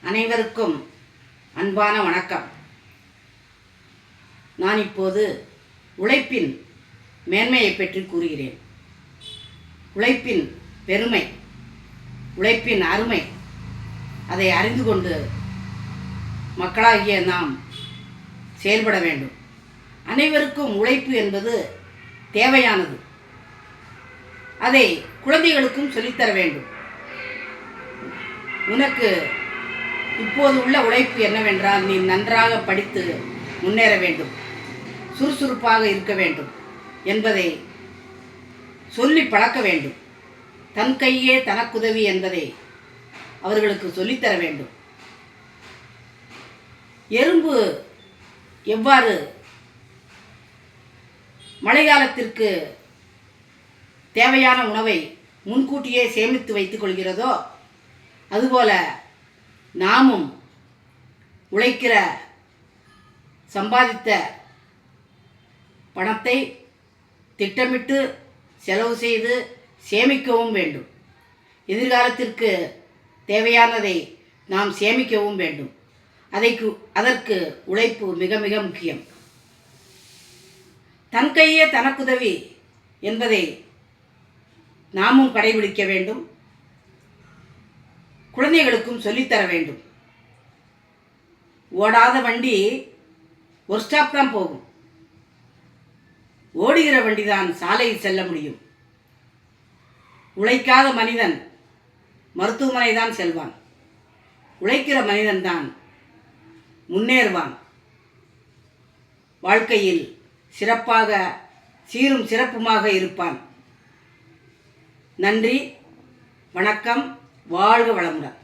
அனைவருக்கும் அன்பான வணக்கம். நான் இப்போது உழைப்பின் மேன்மையை பற்றி கூறுகிறேன். உழைப்பின் பெருமை, உழைப்பின் அருமை, அதை அறிந்து கொண்டு மக்களாகிய நாம் செயல்பட வேண்டும். அனைவருக்கும் உழைப்பு என்பது தேவையானது. அதை குழந்தைகளுக்கும் சொல்லித்தர வேண்டும். உனக்கு இப்போது உள்ள உழைப்பு என்னவென்றால், நீ நன்றாக படித்து முன்னேற வேண்டும், சுறுசுறுப்பாக இருக்க வேண்டும் என்பதை சொல்லி பழக்க வேண்டும். தன் கையே தனக்குதவி என்பதை அவர்களுக்கு சொல்லித்தர வேண்டும். எறும்பு எவ்வாறு மழைக்காலத்திற்கு தேவையான உணவை முன்கூட்டியே சேமித்து வைத்துக் கொள்கிறதோ, அதுபோல நாமும் உழைக்கிற சம்பாதித்த பணத்தை திட்டமிட்டு செலவு செய்து சேமிக்கவும் வேண்டும். எதிர்காலத்திற்கு தேவையானதை நாம் சேமிக்கவும் வேண்டும். அதற்கு உழைப்பு மிக மிக முக்கியம். தன் கையே தனக்குதவி என்பதை நாமும் கடைபிடிக்க வேண்டும். குழந்தைகளுக்கும் சொல்லித்தர வேண்டும். ஓடாத வண்டி ஒரு ஸ்டாப் தான் போகும். ஓடுகிற வண்டி தான் சாலையில் செல்ல முடியும். உழைக்காத மனிதன் மருத்துவமனை தான் செல்வான். உழைக்கிற மனிதன் தான் முன்னேறுவான். வாழ்க்கையில் சிறப்பாக சீரும் சிறப்புமாக இருப்பான். நன்றி, வணக்கம். வாழ்க வளமுடன்.